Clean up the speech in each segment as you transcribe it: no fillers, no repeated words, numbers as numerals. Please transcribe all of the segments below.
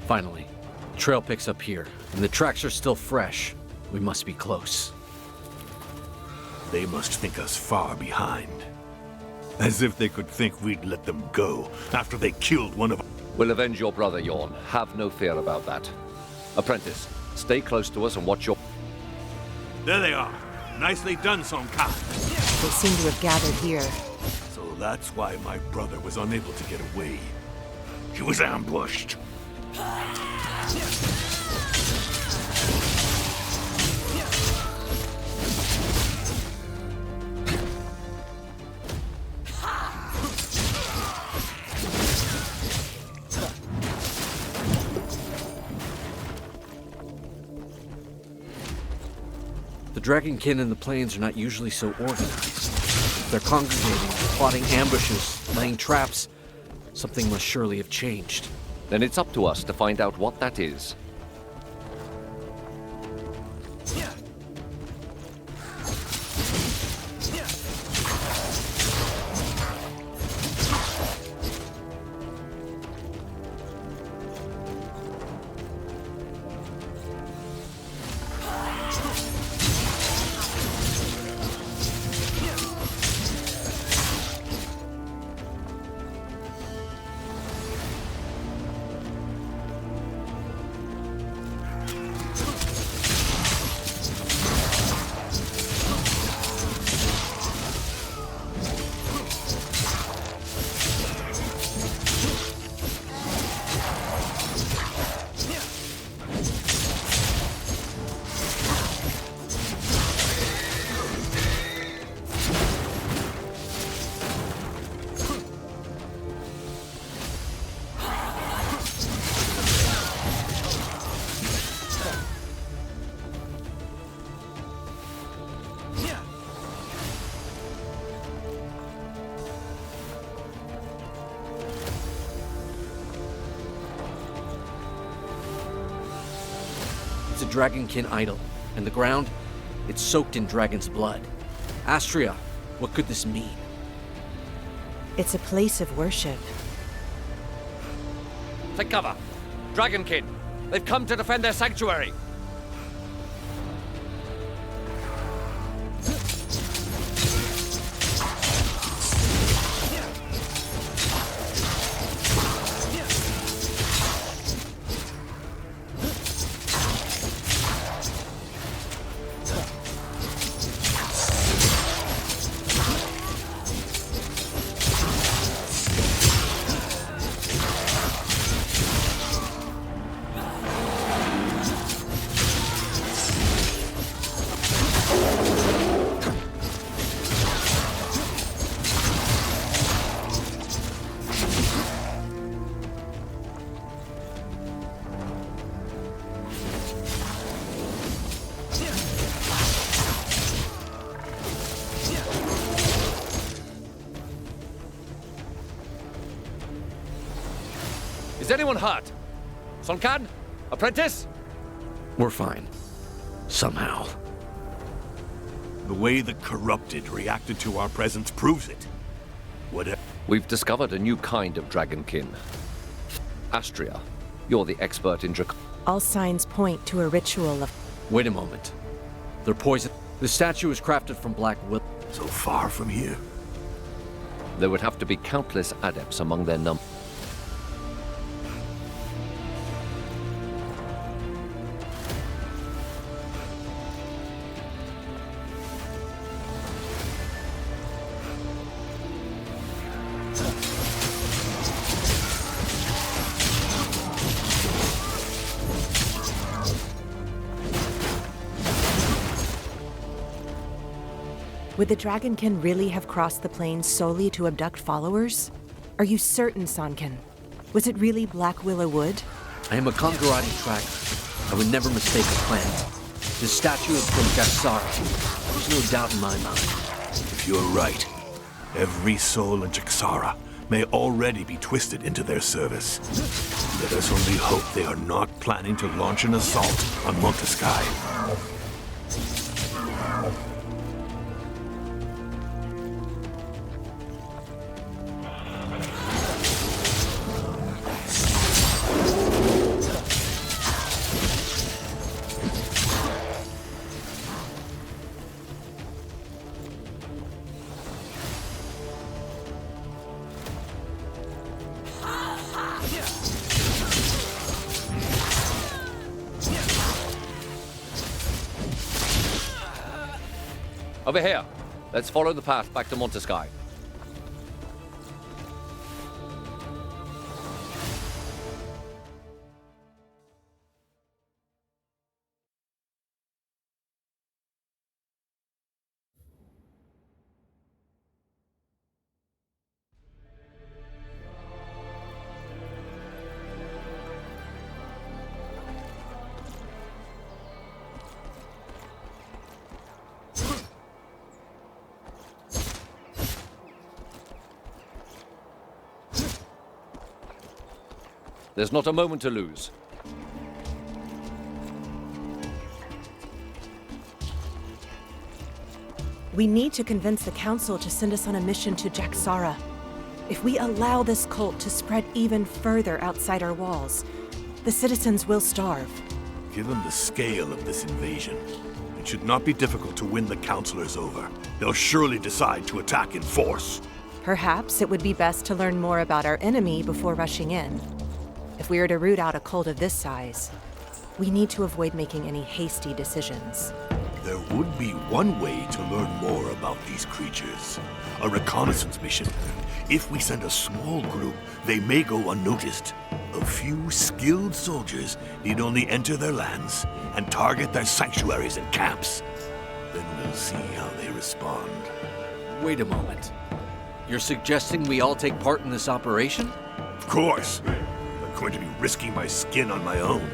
Finally, the trail picks up here, and the tracks are still fresh. We must be close. They must think us far behind. As if they could think we'd let them go after they killed one of... We'll avenge your brother, Yorn. Have no fear about that. Apprentice, stay close to us and watch your... There they are. Nicely done, Song Khan. They seem to have gathered here. So that's why my brother was unable to get away. He was ambushed. The Dragonkin and the plains are not usually so organized. They're congregating, plotting ambushes, laying traps. Something must surely have changed. Then it's up to us to find out what that is. It's a Dragonkin idol, and the ground, it's soaked in dragon's blood. Astria, what could this mean? It's a place of worship. Take cover! Dragonkin! They've come to defend their sanctuary! Is anyone hurt? Sonkan? Apprentice? We're fine. Somehow. The way the corrupted reacted to our presence proves it. Whatever. We've discovered a new kind of Dragonkin. Astria, you're the expert in All signs point to a ritual of... Wait a moment. They're poison. The statue is crafted from black will. So far from here. There would have to be countless adepts among their number. Would the Dragonkin really have crossed the plains solely to abduct followers? Are you certain, Sonkin? Was it really Black Willow Wood? I am a Congarati tracker. I would never mistake a plant. This statue is from Jaxara. There's no doubt in my mind. If you're right, every soul in Jaxara may already be twisted into their service. Let us only hope they are not planning to launch an assault on Monteskai. Over here. Let's follow the path back to Montesky. There's not a moment to lose. We need to convince the Council to send us on a mission to Jaxara. If we allow this cult to spread even further outside our walls, the citizens will starve. Given the scale of this invasion, it should not be difficult to win the Councilors over. They'll surely decide to attack in force. Perhaps it would be best to learn more about our enemy before rushing in. If we are to root out a cult of this size, we need to avoid making any hasty decisions. There would be one way to learn more about these creatures. A reconnaissance mission. If we send a small group, they may go unnoticed. A few skilled soldiers need only enter their lands and target their sanctuaries and camps. Then we'll see how they respond. Wait a moment. You're suggesting we all take part in this operation? Of course. I'm going to be risking my skin on my own.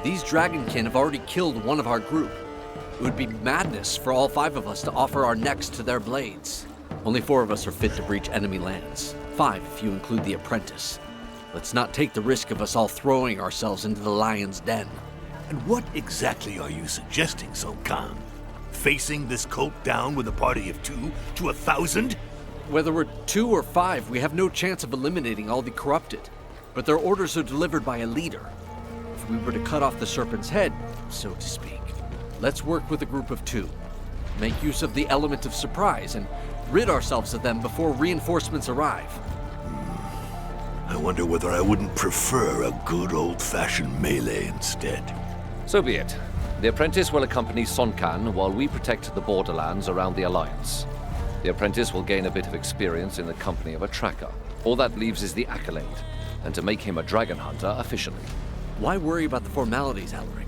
These Dragonkin have already killed one of our group. It would be madness for all 5 of us to offer our necks to their blades. Only 4 of us are fit to breach enemy lands. 5 if you include the apprentice. Let's not take the risk of us all throwing ourselves into the lion's den. And what exactly are you suggesting, Sun Khan? Facing this cult down with a party of 2 to 1,000? Whether we're 2 or 5, we have no chance of eliminating all the corrupted. But their orders are delivered by a leader. If we were to cut off the serpent's head, so to speak, let's work with a group of 2. Make use of the element of surprise and rid ourselves of them before reinforcements arrive. I wonder whether I wouldn't prefer a good old-fashioned melee instead. So be it. The apprentice will accompany Sun Khan while we protect the borderlands around the Alliance. The apprentice will gain a bit of experience in the company of a tracker. All that leaves is the accolade, and to make him a dragon hunter officially. Why worry about the formalities, Alaric?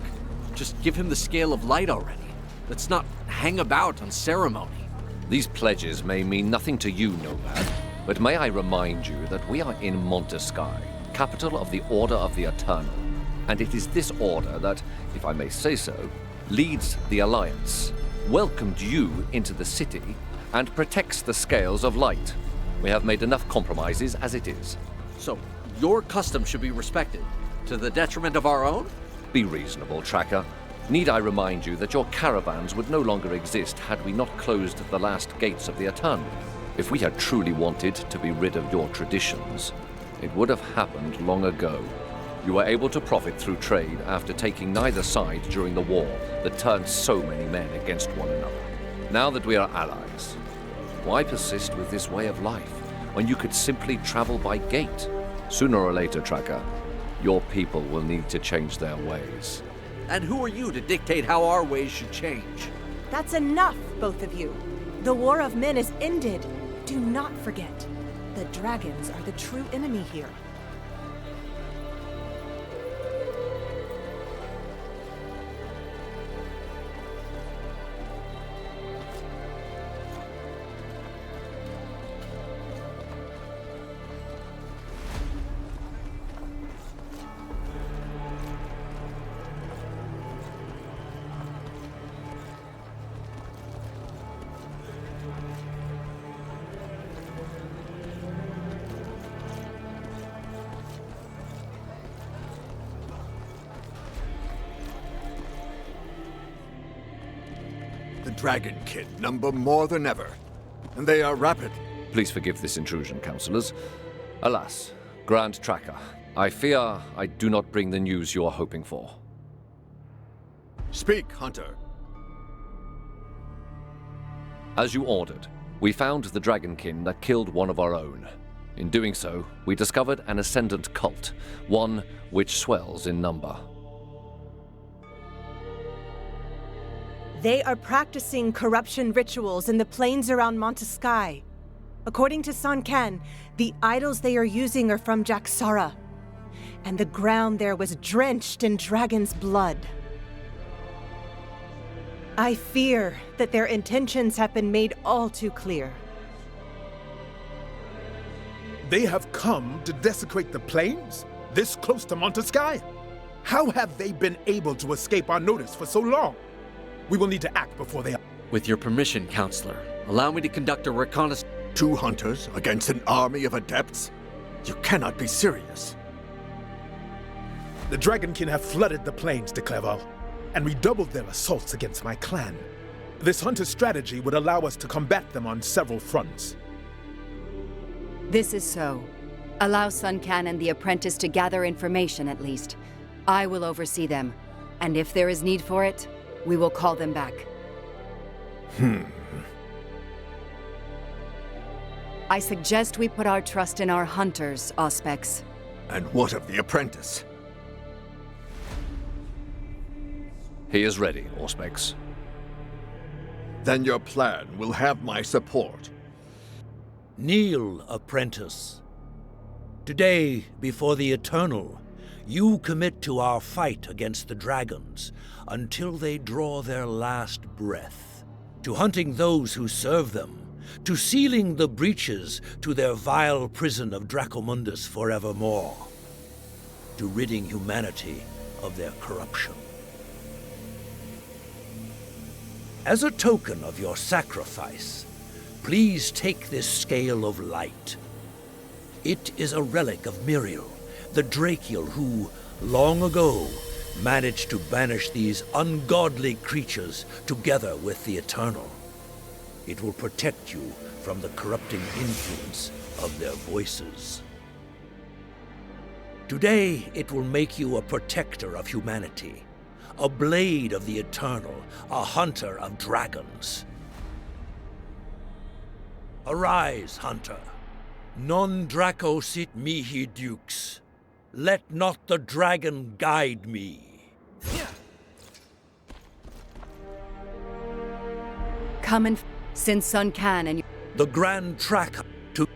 Just give him the scale of light already. Let's not hang about on ceremony. These pledges may mean nothing to you, Nomad, but may I remind you that we are in Montesky, capital of the Order of the Eternal. And it is this order that, if I may say so, leads the Alliance, welcomed you into the city, and protects the scales of light. We have made enough compromises as it is. So, your custom should be respected, to the detriment of our own? Be reasonable, Tracker. Need I remind you that your caravans would no longer exist had we not closed the last gates of the Eternal? If we had truly wanted to be rid of your traditions, it would have happened long ago. You were able to profit through trade after taking neither side during the war that turned so many men against one another. Now that we are allies, why persist with this way of life when you could simply travel by gate? Sooner or later, Tracker, your people will need to change their ways. And who are you to dictate how our ways should change? That's enough, both of you. The war of men is ended. Do not forget, the dragons are the true enemy here. The Dragonkin number more than ever, and they are rapid. Please forgive this intrusion, councillors. Alas, Grand Tracker, I fear I do not bring the news you are hoping for. Speak, Hunter. As you ordered, we found the Dragonkin that killed one of our own. In doing so, we discovered an ascendant cult, one which swells in number. They are practicing corruption rituals in the plains around Montesky. According to San Kan, the idols they are using are from Jaxara, and the ground there was drenched in dragon's blood. I fear that their intentions have been made all too clear. They have come to desecrate the plains? This close to Montesky? How have they been able to escape our notice for so long? We will need to act before they... With your permission, Counselor, allow me to conduct a reconnaissance. 2 hunters against an army of adepts? You cannot be serious. The Dragonkin have flooded the plains de Clerval and redoubled their assaults against my clan. This hunter strategy would allow us to combat them on several fronts. This is so. Allow Sun Can and the apprentice to gather information at least. I will oversee them, and if there is need for it, we will call them back. I suggest we put our trust in our hunters, Auspex. And what of the apprentice? He is ready, Auspex. Then your plan will have my support. Kneel, apprentice. Today, before the Eternal, you commit to our fight against the dragons until they draw their last breath, to hunting those who serve them, to sealing the breaches to their vile prison of Dracomundus forevermore, to ridding humanity of their corruption. As a token of your sacrifice, please take this scale of light. It is a relic of Muriel, the Drakiel who, long ago, managed to banish these ungodly creatures together with the Eternal. It will protect you from the corrupting influence of their voices. Today, it will make you a protector of humanity, a blade of the Eternal, a hunter of dragons. Arise, hunter. Non Draco sit mihi dukes. Let not the dragon guide me. Come and since Sun Can and The grand track to...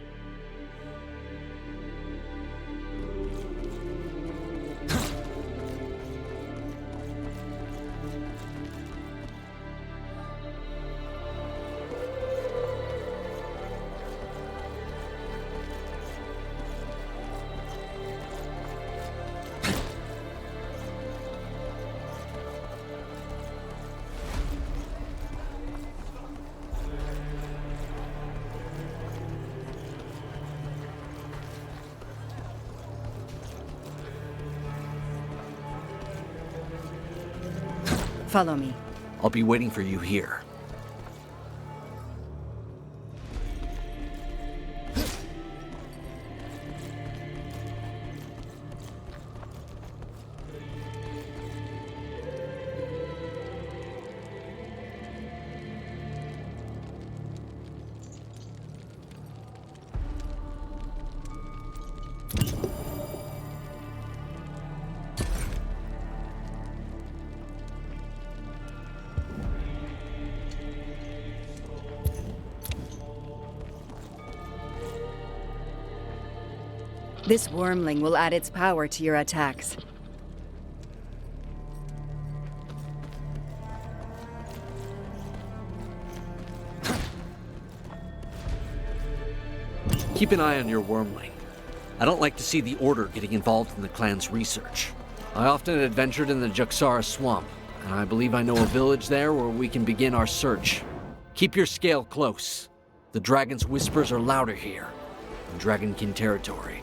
follow me. I'll be waiting for you here. This wormling will add its power to your attacks. Keep an eye on your wormling. I don't like to see the Order getting involved in the clan's research. I often adventured in the Jaxara swamp, and I believe I know a village there where we can begin our search. Keep your scale close. The dragon's whispers are louder here, in Dragonkin territory.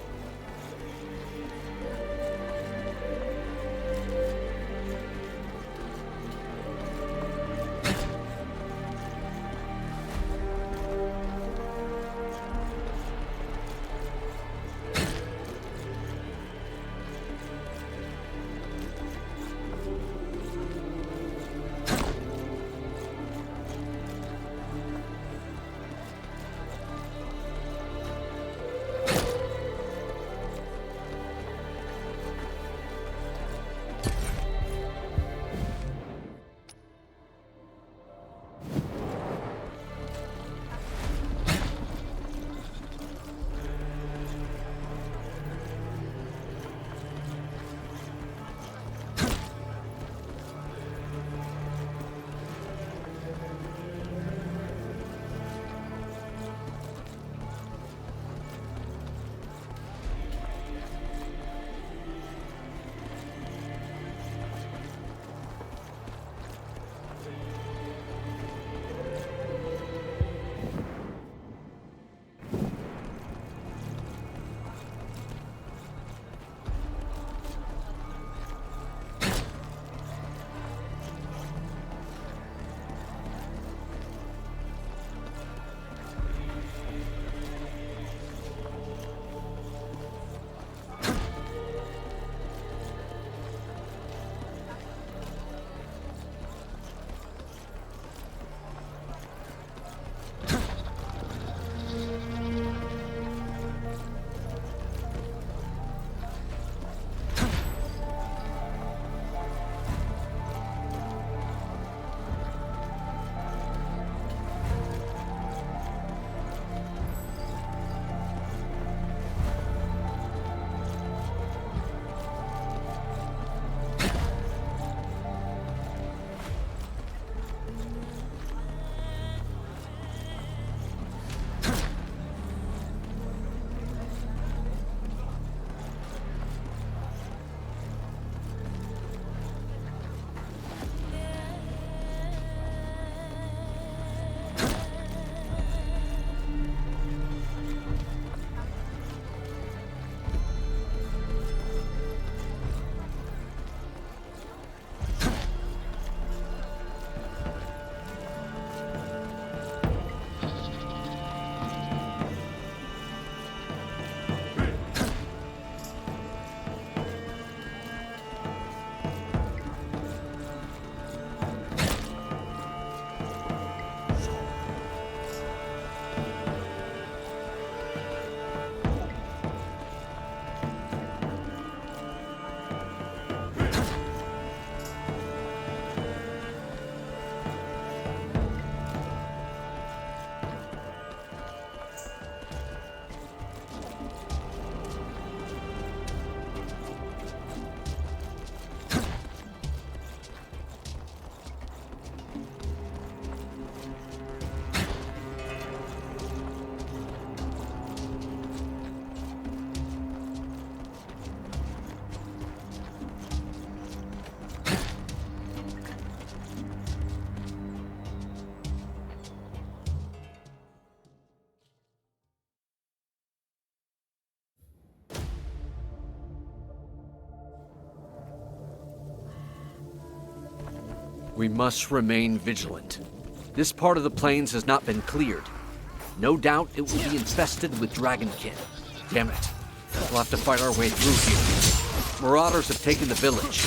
We must remain vigilant. This part of the plains has not been cleared. No doubt it will be infested with Dragonkin. Damn it. We'll have to fight our way through here. Marauders have taken the village.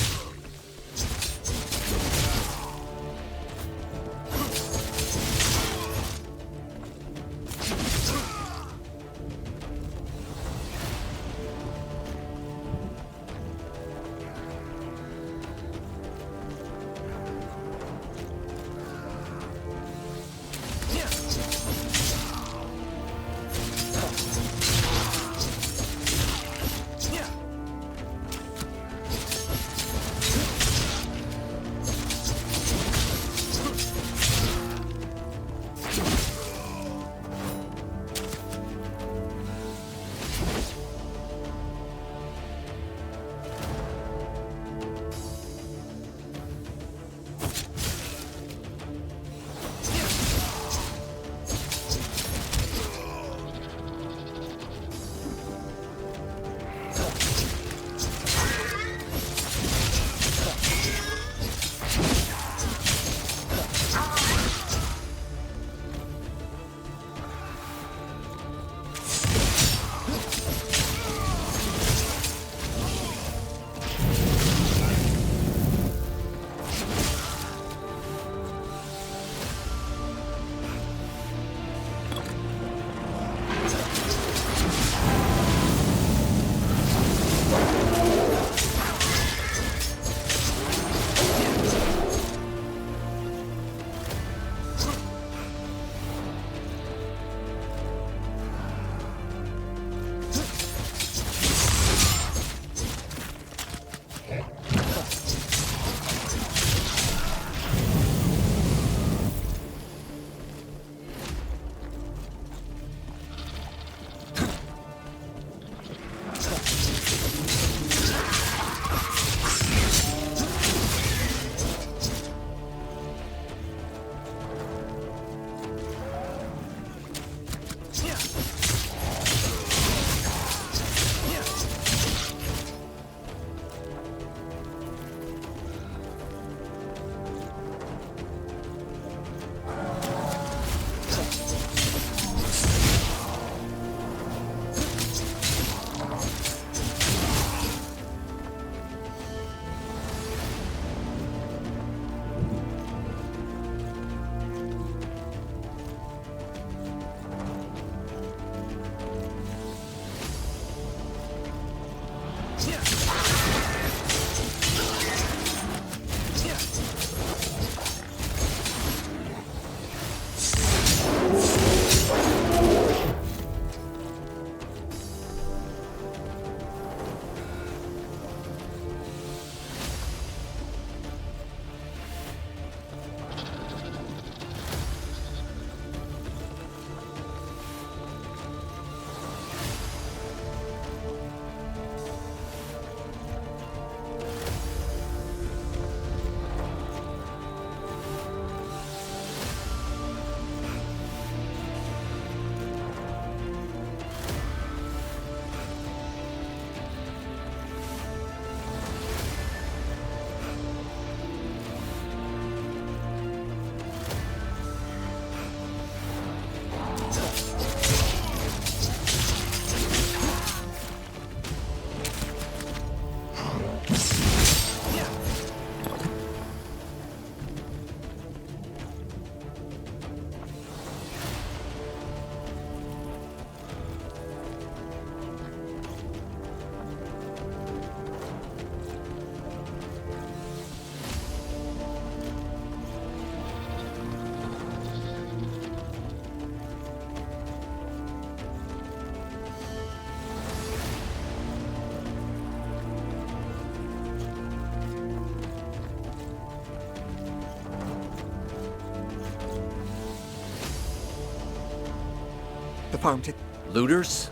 The farm to... Looters?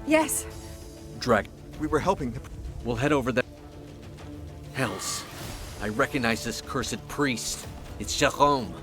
Yes. We were helping the... We'll head over there. Hells. I recognize this cursed priest. It's Jerome.